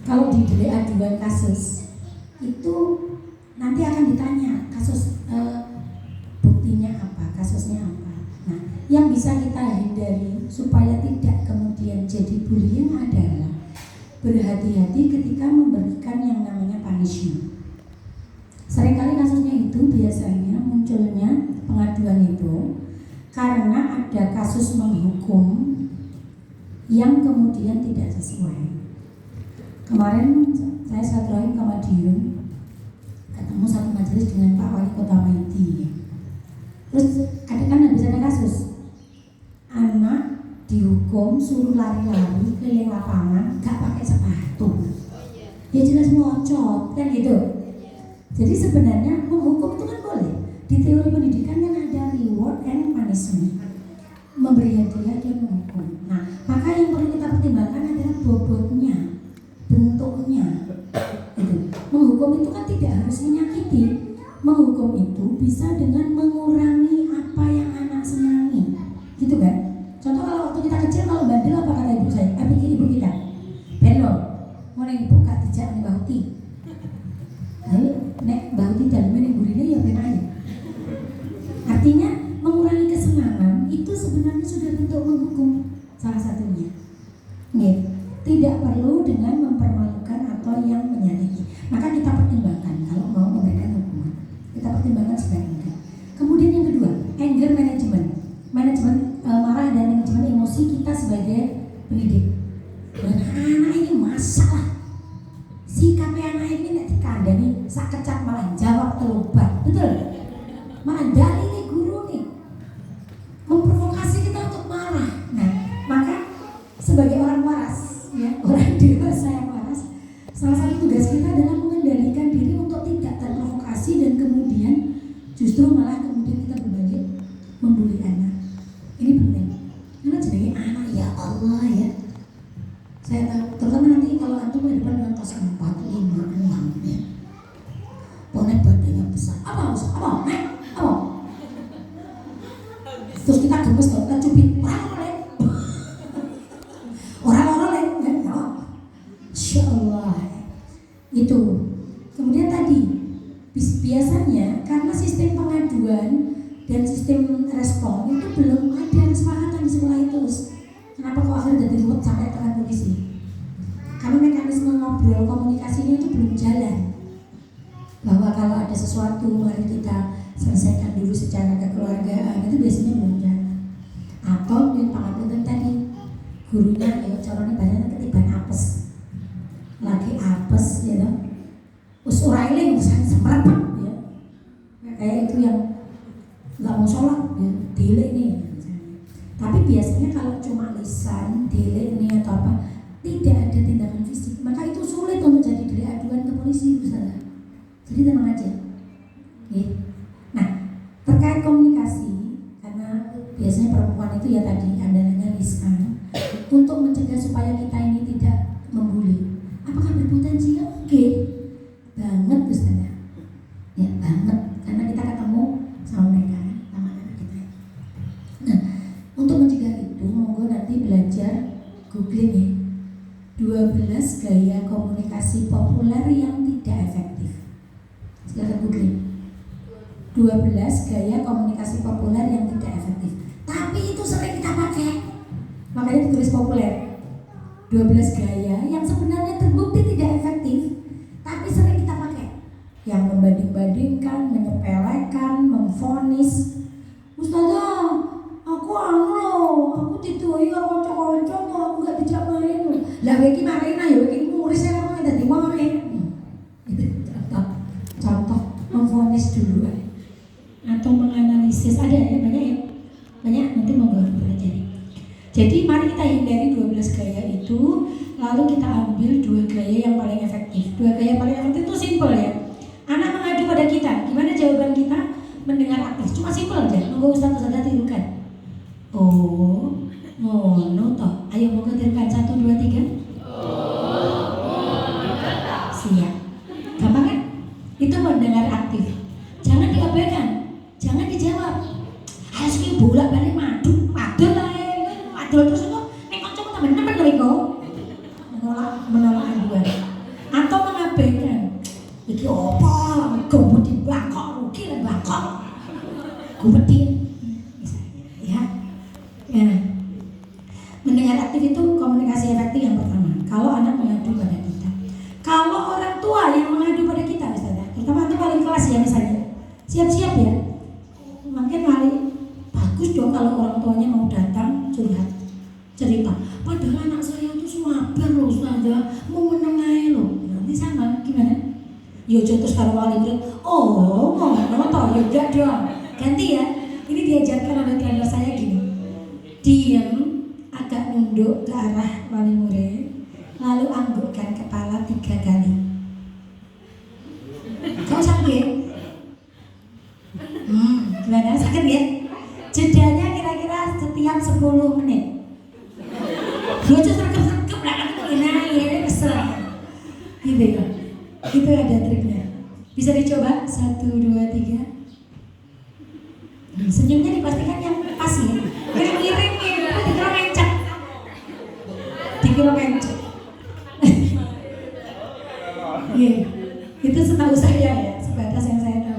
Kalau di delik aduan kasus itu nanti akan ditanya kasus buktinya apa, kasusnya apa. Nah, yang bisa kita hindari supaya tidak kemudian jadi bullying adalah berhati-hati ketika memberikan yang namanya punishment. Seringkali kasusnya itu biasanya munculnya pengaduan itu karena ada kasus menghukum yang kemudian tidak sesuai. Kemarin saya silaturahim ke Madiun, ketemu satu majelis dengan Pak Wali Kota Maidi. Terus habis ada kasus anak dihukum suruh lari-lari keliling lapangan gak pakai sepatu. Ya jelas ngocot kan gitu. Jadi sebenarnya menghukum itu kan boleh. Di teori pendidikan kan ada reward and punishment. Memberi hadiah dan menghukum. Nah, maka yang perlu kita pertimbangkan adalah bobotnya, bentuknya. Gitu. Menghukum itu kan tidak harus menyakiti. Menghukum itu bisa dengan mengurangi apa yang anak senangi. Gitu kan? Contoh kalau waktu kita kecil kalau bandel apa kata ibu saya? Bikin ibu kita. Belo, mau neng ibu gak dijak nih bahuti. Ayo, nek bahuti dalamnya nek burine ya ben aja. Artinya mengurangi kesenangan itu sebenarnya sudah bentuk menghukum salah satunya. Nggih, tidak perlu dengan mempermalukan atau yang menyakiti. Maka kita pertimbangkan kalau mau memberikan hukuman. Kita pertimbangkan sebaiknya. Kemudian yang kedua, anger management. Manajemen marah dan manajemen emosi kita sebagai pendidik. Anak ini masalah. Sikapnya anak ini nek dikandani sak kecap malah jawab telubat. Betul? Malah dari nih guru nih memprovokasi kita untuk marah. Nah, maka sebagai orang waras, ya, orang dewasa yang waras, salah satu tugas kita adalah mengendalikan diri untuk tidak terprovokasi dan kemudian justru malah kemudian kita berbalik membuli anak. Ini penting. Karena jenenge anak ya Allah ya. Saya tahu, terutama nanti kalau antum di depan dengan kelas 4, 5, 6 ya. Pokoknya badannya besar. Apa? Terus kita gemes, kita cubit. Orang-orang ya. Insya Allah. Itu. Kemudian tadi, biasanya karena sistem pengaduan dan sistem respon itu belum ada kesepakatan di sekolah itu. Kenapa kok akhirnya jadi ruwet sampai ke polisi? Karena mekanisme ngobrol komunikasinya itu belum jalan. Bahwa kalau ada sesuatu mari kita selesaikan dulu secara kekeluargaan, itu biasanya belum jalan. Atau yang pengaduan tadi gurunya ya caranya banyak ketiban apes. Lagi apes ya dong. Usuraile misalnya semerapet ya. Kayak itu yang nggak mau sholat ya, delay nih. Tapi biasanya kalau cuma lisan, delay nih atau apa, tidak ada tindakan fisik, maka itu sulit untuk jadi delik aduan ke polisi, Ustazah. Jadi tenang aja. Okay. Nah, terkait komunikasi, karena biasanya perempuan itu ya tadi andalanya lisan, untuk mencegah supaya kita ini tidak membuli. Apakah berpotensi? Ya, oke, banget Ustazah. Ya banget, karena kita ketemu sama mereka. Untuk mencegah itu, monggo nanti belajar googling ya 12 gaya komunikasi populer yang tidak efektif. Silahkan googling 12 gaya komunikasi populer yang tidak efektif. Tapi itu sering kita pakai, makanya ditulis populer. 12 gaya yang sebenarnya terbukti tidak efektif, tapi sering kita pakai. Yang membanding-bandingkan, menyepelekan, memvonis. Ustazah, aku ditui karo kanca-kanca kok aku gak dijak main. Lah kowe iki main ae ya iki murid saya ngomong dadi main. Itu contoh memvonis dulu atau menganalisis. Ada ya banyak ya. Banyak nanti mau belajar. Jadi mari kita hindari 12 gaya itu, lalu kita ambil 2 gaya yang paling efektif. 2 gaya paling efektif itu simpel ya. Anak mengadu pada kita, gimana jawaban kita? Mendengar aktif. Cuma simpel aja. Nunggu Ustaz tirukan. Oh, ngono toh. Ayo mau ketirkan 1, 2, 3. Siap. Gampang kan? Itu mendengar aktif. Jangan diabaikan, jangan dijawab. Ayo sing bolak-balik madul terus kok nek kanca temen-temen lho iku. Menolak aduan. Gubedin misalnya ya. Ya. Mendengar aktif itu komunikasi efektif yang pertama. Kalau anak mengadu pada kita. Kalau orang tua yang mengadu pada kita, misalnya, terutama itu paling kelas ya misalnya, siap-siap ya. Makin paling bagus dong kalau orang tuanya mau datang curhat, cerita. Padahal anak saya itu suabar loh Ustazah, mau menengahi loh. Nanti sama gimana? Yo terus kalau wali murid, oh ngomong toh, ya udah dong. Ganti ya. Ini diajarkan oleh trainer saya gini. Diam, agak nunduk ke arah wali murid, lalu anggukkan kepala 3 kali. Kau sakit? Gimana? Sakit ya? Jedanya kira-kira setiap 10 menit. Lucu sergap-sergap lah kan gimana ya, kesel. Gitu ya. Itu ada triknya. Bisa dicoba 1, 2, 3. Senyumnya dipastikan yang pas ya. Miring-miring ya, dikira mencet. Dikira mencet. Iya. Itu setahu saya ya, sebatas yang saya tahu.